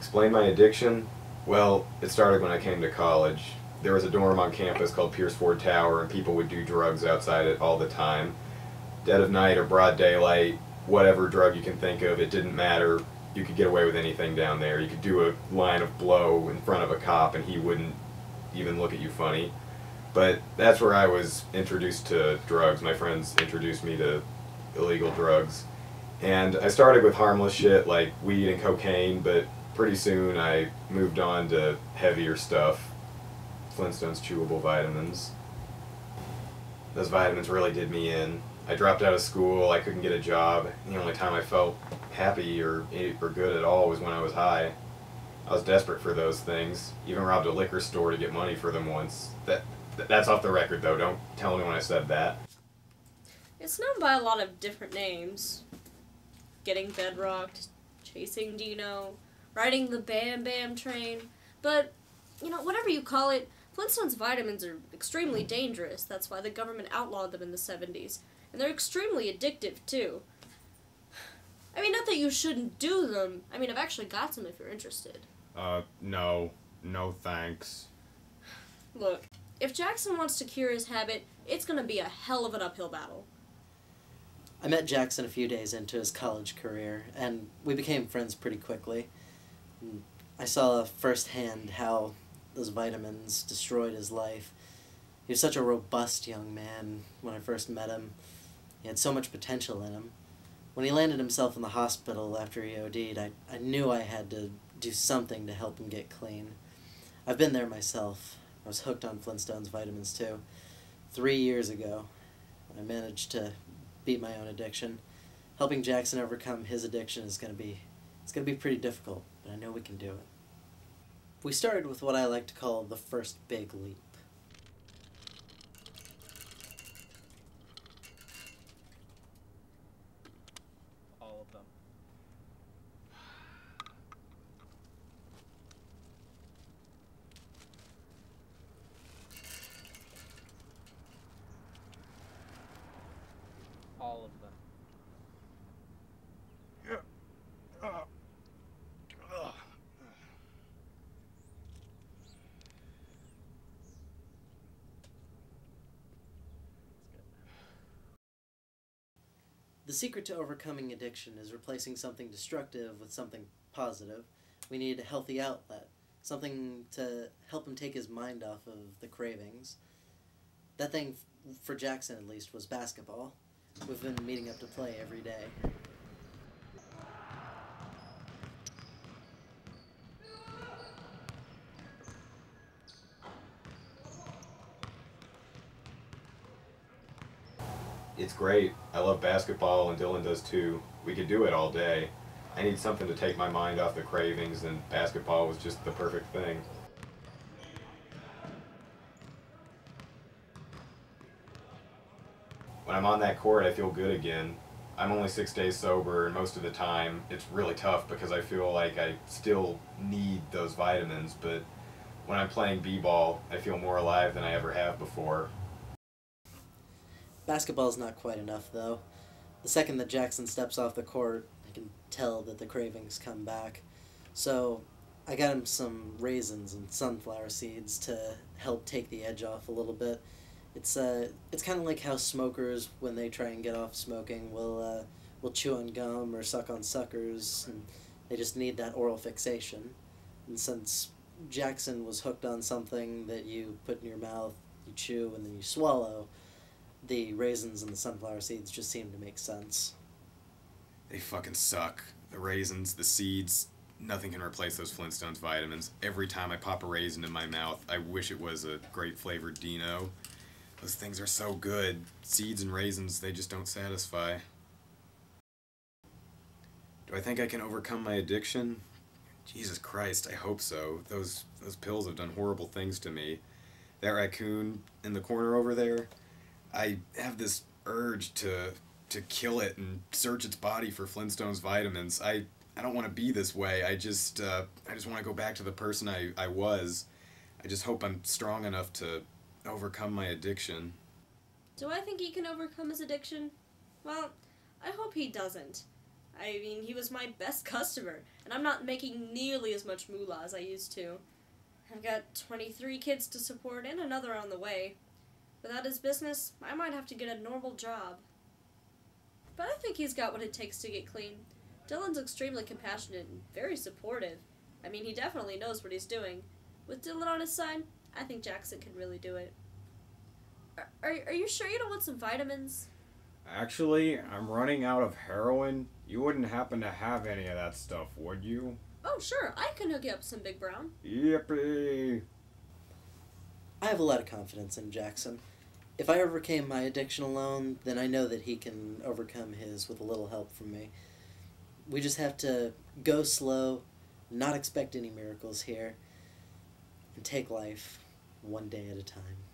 Explain my addiction? Well, it started when I came to college. There was a dorm on campus called Pierce Ford Tower, and people would do drugs outside it all the time. Dead of night or broad daylight, whatever drug you can think of, it didn't matter. You could get away with anything down there. You could do a line of blow in front of a cop and he wouldn't even look at you funny. But that's where I was introduced to drugs. My friends introduced me to illegal drugs. And I started with harmless shit like weed and cocaine, but pretty soon I moved on to heavier stuff. Flintstones Chewable Vitamins. Those vitamins really did me in. I dropped out of school, I couldn't get a job. The only time I felt happy or good at all was when I was high. I was desperate for those things. Even robbed a liquor store to get money for them once. That's off the record though, don't tell anyone I said that. It's known by a lot of different names. Getting bedrocked, chasing Dino, riding the Bamm-Bamm train. But, whatever you call it, Flintstones vitamins are extremely dangerous. That's why the government outlawed them in the 70s. And they're extremely addictive, too. I mean, not that you shouldn't do them. I mean, I've actually got some if you're interested. No. No thanks. Look, if Jackson wants to cure his habit, it's gonna be a hell of an uphill battle. I met Jackson a few days into his college career, and we became friends pretty quickly. I saw firsthand how those vitamins destroyed his life. He was such a robust young man when I first met him. He had so much potential in him. When he landed himself in the hospital after he OD'd, I knew I had to do something to help him get clean. I've been there myself. I was hooked on Flintstones vitamins too. 3 years ago, I managed to beat my own addiction. Helping Jackson overcome his addiction is gonna be pretty difficult, but I know we can do it. We started with what I like to call the first big leap. All of them. All of them. The secret to overcoming addiction is replacing something destructive with something positive. We need a healthy outlet, something to help him take his mind off of the cravings. That thing, for Jackson at least, was basketball. We've been meeting up to play every day. It's great. I love basketball and Dylan does too. We could do it all day. I need something to take my mind off the cravings and basketball was just the perfect thing. When I'm on that court, I feel good again. I'm only 6 days sober, and most of the time it's really tough because I feel like I still need those vitamins, but when I'm playing b-ball, I feel more alive than I ever have before. Basketball's not quite enough, though. The second that Jackson steps off the court, I can tell that the cravings come back. So I got him some raisins and sunflower seeds to help take the edge off a little bit. It's kind of like how smokers, when they try and get off smoking, will chew on gum or suck on suckers, and they just need that oral fixation. And since Jackson was hooked on something that you put in your mouth, you chew, and then you swallow, the raisins and the sunflower seeds just seem to make sense. They fucking suck. The raisins, the seeds, nothing can replace those Flintstones vitamins. Every time I pop a raisin in my mouth, I wish it was a great flavored Dino. Those things are so good. Seeds and raisins, they just don't satisfy. Do I think I can overcome my addiction? Jesus Christ, I hope so. Those pills have done horrible things to me. That raccoon in the corner over there, I have this urge to kill it and search its body for Flintstones vitamins. I don't want to be this way. I just want to go back to the person I was. I just hope I'm strong enough to overcome my addiction. Do I think he can overcome his addiction? Well, I hope he doesn't. I mean, he was my best customer, and I'm not making nearly as much moolah as I used to. I've got 23 kids to support and another on the way. Without his business, I might have to get a normal job. But I think he's got what it takes to get clean. Dylan's extremely compassionate and very supportive. I mean, he definitely knows what he's doing. With Dylan on his side, I think Jackson can really do it. Are you sure you don't want some vitamins? Actually, I'm running out of heroin. You wouldn't happen to have any of that stuff, would you? Oh, sure. I can hook you up some, Big Brown. Yippee! I have a lot of confidence in Jackson. If I overcame my addiction alone, then I know that he can overcome his with a little help from me. We just have to go slow, not expect any miracles here, and take life one day at a time.